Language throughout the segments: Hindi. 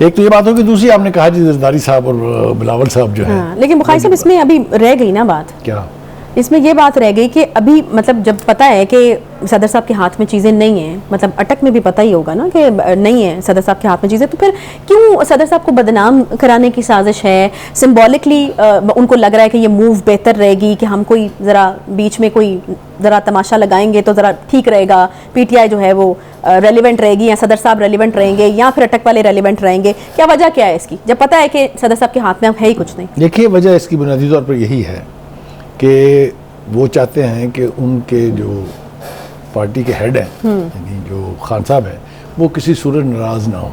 एक तो ये बात हो कि दूसरी आपने कहा जी जरदारी साहब और बिलावल साहब जो है। लेकिन बुखारी साहब इसमें अभी रह गई ना बात, क्या इसमें ये बात रह गई कि अभी मतलब जब पता है कि सदर साहब के हाथ में चीज़ें नहीं हैं, मतलब अटक में भी पता ही होगा ना कि नहीं है सदर साहब के हाथ में चीज़ें, तो फिर क्यों सदर साहब को बदनाम कराने की साजिश है? सिंबॉलिकली उनको लग रहा है कि ये मूव बेहतर रहेगी कि हम कोई ज़रा बीच में कोई ज़रा तमाशा लगाएंगे तो ज़रा ठीक रहेगा, पीटीआई जो है वो रेलिवेंट रहेगी, या सदर साहब रेलिवेंट रहेंगे, या फिर अटक वाले रेलिवेंट रहेंगे। क्या वजह क्या है इसकी, जब पता है कि सदर साहब के हाथ में अब है ही कुछ नहीं? देखिए, वजह इसकी बुनियादी तौर पर यही है कि वो चाहते हैं कि उनके जो पार्टी के हेड हैं, यानी जो खान साहब हैं, वो किसी सूरत नाराज ना हों,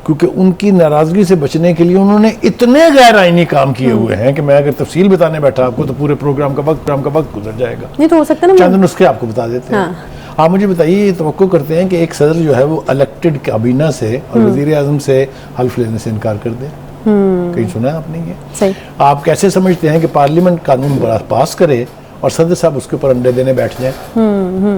क्योंकि उनकी नाराजगी से बचने के लिए उन्होंने इतने गैर आईनी काम किए हुए हैं कि मैं अगर तफसील बताने बैठा आपको तो पूरे प्रोग्राम का वक्त गुजर जाएगा। नहीं तो हो सकता है ना, चंद नुस्खे आपको बता देते हैं। आप मुझे बताइए, ये तवक्को करते हैं कि एक सदर जो है वो इलेक्टेड काबीना से और वजीर आजम से हल्फ लेने से इनकार कर दे? कहीं सुना है आपने ये? सही। आप कैसे समझते हैं कि पार्लियामेंट कानून पास करे और सदर साहब उसके ऊपर अंडे देने बैठ जाए?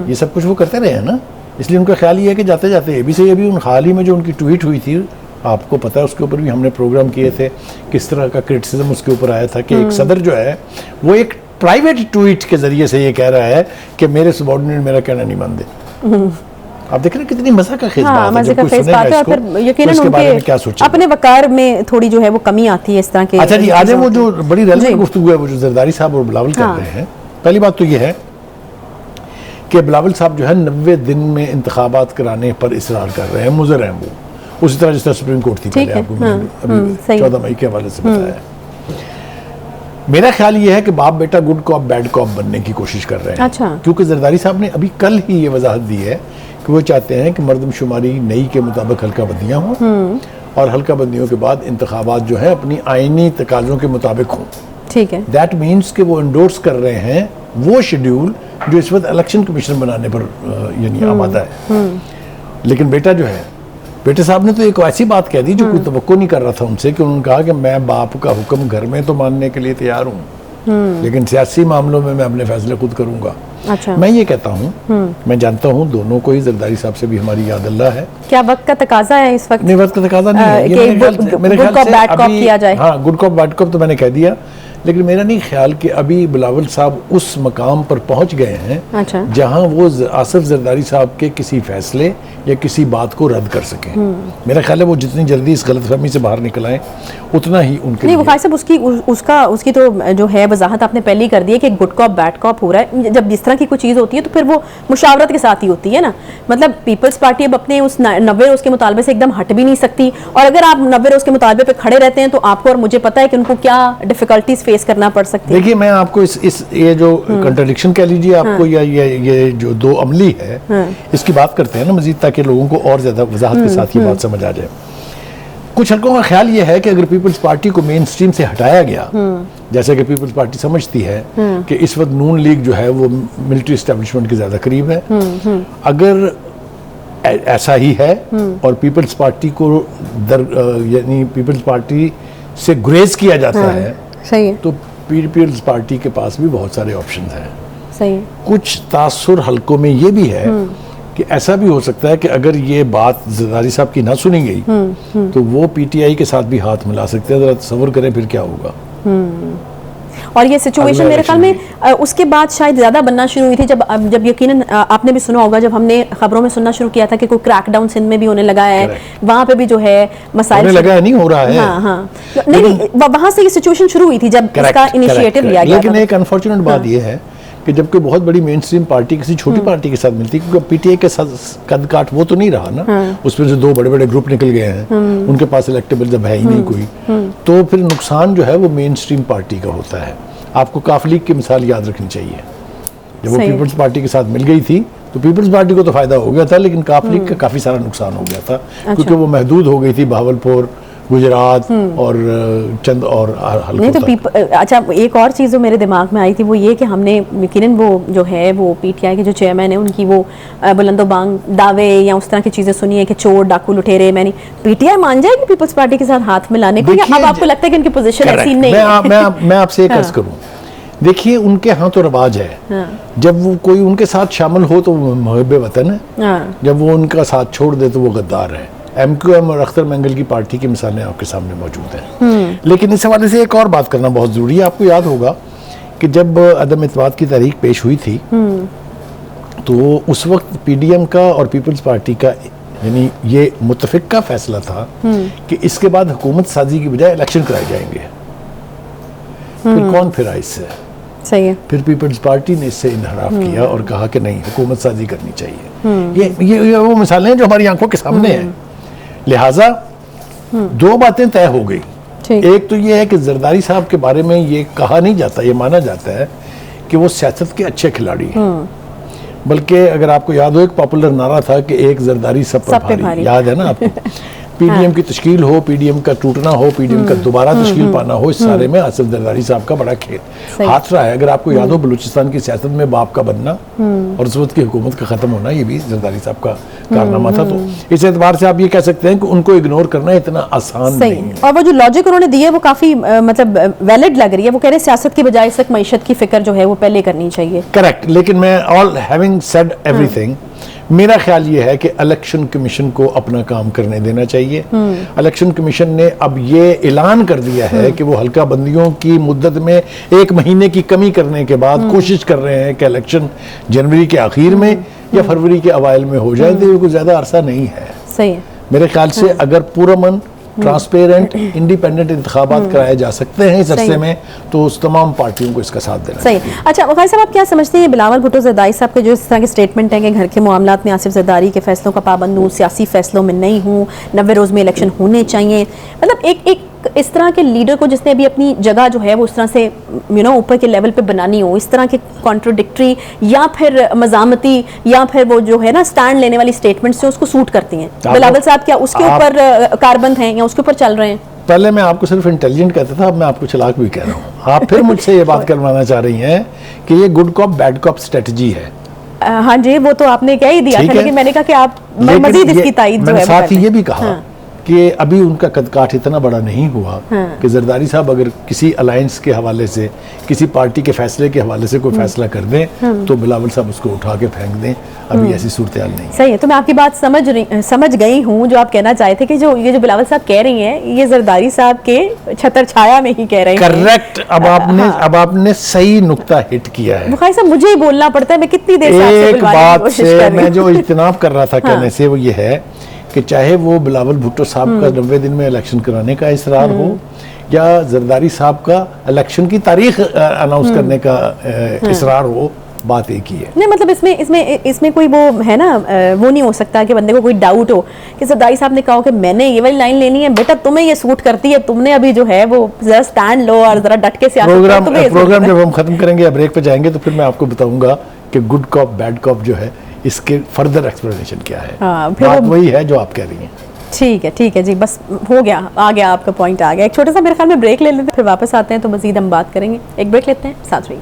ये सब कुछ वो करते रहे हैं ना, इसलिए उनका ख्याल ये है कि जाते जाते ये भी सही। अभी हाल ही में जो उनकी ट्वीट हुई थी, आपको पता है, उसके ऊपर भी हमने प्रोग्राम किए थे, किस तरह का क्रिटिसिज्म उसके ऊपर आया था कि एक सदर जो है वो एक प्राइवेट ट्वीट के जरिए से ये कह रहा है कि मेरे सबॉर्डिनेट मेरा कहना नहीं मानते। आप देख रहे हैं कितनी मजा का खेज बात है, मजे का खेज बात है, और फिर यकीनन उनके अपने वकार में थोड़ी जो है वो कमी आती है इस तरह के। अच्छा जी, आज वो जो बड़ी रेलेवेंट गुफ्तगू है वो जो जरदारी साहब और बिलावल कर रहे हैं, पहली बात तो ये है कि बिलावल साहब जो है 90 दिन में इंतखाबात कराने पर इसरार कर रहे हैं, मुज़र हैं वो, उसी तरह जिस तरह सुप्रीम कोर्ट थी पहले, आपको अभी 14 मई के हवाले से बताया। मेरा ख्याल ये है कि बाप बेटा गुड कॉप बैड कॉप बनने की कोशिश कर रहे हैं। अच्छा। क्योंकि जरदारी साहब ने अभी कल ही ये वजाहत दी है कि वो चाहते हैं कि मर्दमशुमारी नई के मुताबिक हल्का बंदियाँ हों और हल्का बंदियों के बाद इंतखाबात जो है अपनी आइनी तकाज़ों के मुताबिक हों। ठीक है। दैट मीन्स कि वो एंडोर्स कर रहे हैं वो शेड्यूल जो इस वक्त इलेक्शन कमीशन बनाने पर यानी आमादा है। लेकिन बेटा जो है, बेटे साहब ने तो एक ऐसी बात कह दी जो कोई तवक्को नहीं कर रहा था उनसे, कि उन्होंने कहा कि मैं बाप का हुक्म घर में तो मानने के लिए तैयार हूँ, लेकिन सियासी मामलों में मैं अपने फैसले खुद करूंगा। अच्छा। मैं ये कहता हूँ, मैं जानता हूँ दोनों को ही, जरदारी साहब से भी हमारी याद अल्लाह है। क्या वक्त का तकाजा है इस वक्त? नहीं, वक्त का तकाजा नहीं है, मेरे ख्याल से अभी, हाँ, गुड कॉप बैड कॉप तो मैंने कह दिया, लेकिन मेरा नहीं ख्याल कि अभी बिलावल साहब उस मकाम पर पहुंच गए हैं। अच्छा। जहां वो आसिफ जरदारी साहब के किसी फैसले या किसी बात को रद्द कर सकें। मेरा ख्याल है वो जितनी जल्दी इस गलतफहमी से बाहर निकल आए उतना ही उनके लिए। बुखारी साहब, उसकी तो जो है वजाहत आपने पहले ही कर दी है कि गुड कॉप बैड कॉप हो रहा है। जब इस तरह की कोई चीज़ होती है तो फिर वो मुशावरत के साथ ही होती है ना। मतलब पीपल्स पार्टी अब अपने उस 90 रोज़ के मुतालबे से एकदम हट भी नहीं सकती, और अगर आप 90 रोज़ के मुतालबे पे खड़े रहते हैं तो आपको और मुझे पता है कि उनको क्या डिफिकल्टीज फेस करना पड़ सकती है। देखिए, मैं आपको इस ये जो कंट्राडिक्शन कह लीजिए आपको, या ये जो दो अमली है, इसकी बात करते हैं ना मजीद, ताकि लोगों को और ज्यादा वजाहत के साथ ये बात समझ आ जाए। कुछ हल्कों का ख्याल ये है कि अगर पीपल्स पार्टी को मेन स्ट्रीम से हटाया गया, जैसे कि पीपल्स पार्टी समझती है कि इस वक्त नून लीग जो है वो मिलिट्री एस्टेब्लिशमेंट के ज्यादा करीब है, अगर ऐसा ही है और पीपल्स पार्टी को यानी पीपल्स पार्टी से गुरेज किया जाता है, सही है, तो पीपल्स पार्टी के पास भी बहुत सारे ऑप्शन हैं। सही है। कुछ तासुर हल्कों में ये भी है कि ऐसा भी हो सकता है कि अगर ये बात जरदारी साहब की ना सुनी गई तो वो पीटीआई के साथ भी हाथ मिला सकते हैं। जरा तसव्वुर करें फिर क्या होगा। और ये सिचुएशन मेरे ख्याल में उसके बाद शायद ज़्यादा बनना शुरू हुई थी, जब यकीनन आपने भी सुना होगा, जब हमने खबरों में सुनना शुरू किया था कि कोई क्रैकडाउन सिंध में भी होने लगा है, वहाँ पे भी जो है मसाइल लगा है, नहीं हो रहा है। हाँ, हाँ। नहीं, वहाँ से ये सिचुएशन शुरू हुई थी जब इसका इनिशिएटिव लिया गया। लेकिन एक अनफॉर्चुनेट बात ये है कि जब कोई बहुत बड़ी मेन स्ट्रीम पार्टी किसी छोटी पार्टी के साथ मिलती है, क्योंकि पीटीआई के साथ कद काट वो तो नहीं रहा ना, उसमें से दो बड़े बड़े ग्रुप निकल गए हैं, उनके पास इलेक्टेबल जब है ही नहीं कोई, तो फिर नुकसान जो है वो मेन स्ट्रीम पार्टी का होता है। आपको काफ लीग की मिसाल याद रखनी चाहिए, जब वो पीपल्स पार्टी के साथ मिल गई थी तो पीपल्स पार्टी को तो फायदा हो गया था, लेकिन काफ लीग का काफी सारा नुकसान हो गया था। अच्छा। क्योंकि वो महदूद हो गई थी भावलपुर, गुजरात और चंद और नहीं तो अच्छा, एक और चीज़ जो मेरे दिमाग में आई थी वो ये कि हमने यकीनन वो जो है वो पीटीआई के जो चेयरमैन है उनकी वो बुलंदोबांग दावे या उस तरह की चीज़ें सुनी है कि चोर डाकू लुटेरे, मैंने पीटीआई मान जाएगी पीपल्स पार्टी के साथ हाथ मिलाने को, या अब आपको लगता है कि उनकी पोजीशन ऐसी नहीं है? मैं आपसे एक अर्ज करूँ, देखिए उनके यहाँ तो रवाज है, जब वो कोई उनके साथ शामिल हो तो वो मुहब्बे वतन है, जब वो उनका साथ छोड़ दे तो वो गद्दार है। MQM और अख्तर मंगल की पार्टी की मिसालें आपके सामने मौजूद हैं। लेकिन इस हवाले से एक और बात करना बहुत ज़रूरी है। आपको याद होगा कि जब अदम इत्तेमाद की तारीख पेश हुई थी तो उस वक्त PDM का और पीपल्स पार्टी का यानी ये मुत्तफिक का फैसला था कि इसके बाद हुकूमत साजी की बजाय इलेक्शन कराए जाएंगे। फिर कौन फिरा इससे? सही है। फिर पीपल्स पार्टी ने इससे इनहराफ किया और कहा कि नहीं, हुकूमत साजी करनी चाहिए। ये वो मिसालें हैं जो हमारी आंखों के सामने हैं। लिहाजा दो बातें तय हो गई। एक तो ये है कि जरदारी साहब के बारे में ये कहा नहीं जाता, ये माना जाता है कि वो सियासत के अच्छे खिलाड़ी हैं। बल्कि अगर आपको याद हो, एक पॉपुलर नारा था कि एक जरदारी सब पर भारी। याद है ना आपको? PDM की तश्कील हो, PDM का टूटना हो, PDM का दोबारा तश्कील पाना हो, इस सारे में आसिफ जरदारी साहब का बड़ा हाथ रहा है। अगर आपको याद हो, बलूचिस्तान की सियासत में बाप का बनना और उस वक्त की हुकूमत का खत्म होना, ये भी जरदारी साहब का कारनामा था। तो इस एतबार से आप ये कह सकते हैं कि उनको इग्नोर करना इतना आसान नहीं है। और वो जो लॉजिक उन्होंने दी है वो काफी मतलब वैलिड लग रही है। वो कह रहे हैं सियासत की बजाय इस वक्त मईशत की फिक्र जो है वो पहले करनी चाहिए। करेक्ट। लेकिन मैं ऑल हैविंग सेड एवरीथिंग, मेरा ख्याल ये है कि इलेक्शन कमीशन को अपना काम करने देना चाहिए। इलेक्शन कमीशन ने अब ये ऐलान कर दिया है कि वो हल्का बंदियों की मुद्दत में 1 महीने की कमी करने के बाद कोशिश कर रहे हैं कि इलेक्शन जनवरी के आखिर में या फरवरी के अवाइल में हो जाए। तो ये कोई ज्यादा अरसा नहीं है। सही है। मेरे ख्याल से अगर पुरअमन, ट्रांसपेरेंट, इंडिपेंडेंट इंतखाबात कराए जा सकते हैं इस अरसे में, तो उस तमाम पार्टियों को इसका साथ देना चाहिए। अच्छा वफाई साहब, आप क्या समझते हैं बिलावल भुट्टो जरदारी साहब के जो इस तरह के स्टेटमेंट है कि घर के मामलात में आसिफ जरदारी के फैसलों का पाबंद हूँ, सियासी फैसलों में नहीं हूँ, 90 रोज में इलेक्शन होने चाहिए, मतलब एक इस तरह के लीडर को जिसने अभी अपनी जगह जो है वो उस तरह से ऊपर के लेवल पे बनानी हो, इस तरह के कॉन्ट्रोडिक्टरी या फिर मजामती या फिर वो जो है ना स्टैंड लेने वाली स्टेटमेंट से उसको सूट करती हैं? बिलावल साहब क्या उसके ऊपर कारबंद हैं या उसके ऊपर चल रहे हैं? पहले मैं आपको सिर्फ इंटेलिजेंट कहता था, अब मैं आपको चालाक भी कह रहा हूँ। आप फिर मुझसे ये बात करवाना चाह रही हैं कि ये good cop bad cop strategy है। हाँ जी, वो तो आपने कह ही दिया था, लेकिन मैंने कहा कि आप मजीद इसकी तायीद जो है साथ ही ये भी कहा कि अभी उनका कदकाठ इतना बड़ा नहीं हुआ कि जरदारी साहब अगर किसी अलायंस के हवाले से, किसी पार्टी के फैसले के हवाले से कोई फैसला कर दें तो बिलावल साहब उसको उठा के फेंक दें। अभी ऐसी सूरत हाल नहीं। सही है। तो मैं आपकी बात समझ गई हूँ जो आप कहना चाहते थे कि जो बिलावल साहब कह रही हैं ये जरदारी साहब के छतर छाया में ही कह रहे हैं। करेक्ट। अब आपने सही नुक्ता हिट किया है। बुखारी साहब मुझे ही बोलना पड़ता है, मैं कितनी देर से एक बात से मैं जो इज्तिनाब कर रहा था कहने से वो ये है कि चाहे वो बिलावल भुट्टो साहब का 90 दिन में इलेक्शन कराने का इसरार हो या जरदारी साहब का इलेक्शन की तारीख अनाउंस करने का इसरार हो, बात एक ही है। नहीं मतलब इसमें कोई वो है ना, वो नहीं हो सकता कि बंदे को कोई डाउट हो कि जरदारी साहब ने कहा कि मैंने ये वाली लाइन लेनी है, बेटा तुम्हें ये सूट करती है, तुमने अभी जो है वो जरा स्टैंड लो और जरा डट के प्रोग्राम जब हम खत्म करेंगे या ब्रेक पे जाएंगे तो फिर मैं आपको बताऊंगा कि गुड कॉप बैड कॉप जो है इसके फर्दर एक्सप्लेनेशन क्या है। बात वही है जो आप कह रही हैं। ठीक है जी, बस हो गया, आ गया आपका पॉइंट आ गया। एक छोटा सा मेरे ख्याल में ब्रेक ले लेते हैं, फिर वापस आते हैं तो मजीद हम बात करेंगे। एक ब्रेक लेते हैं, साथ रहिए।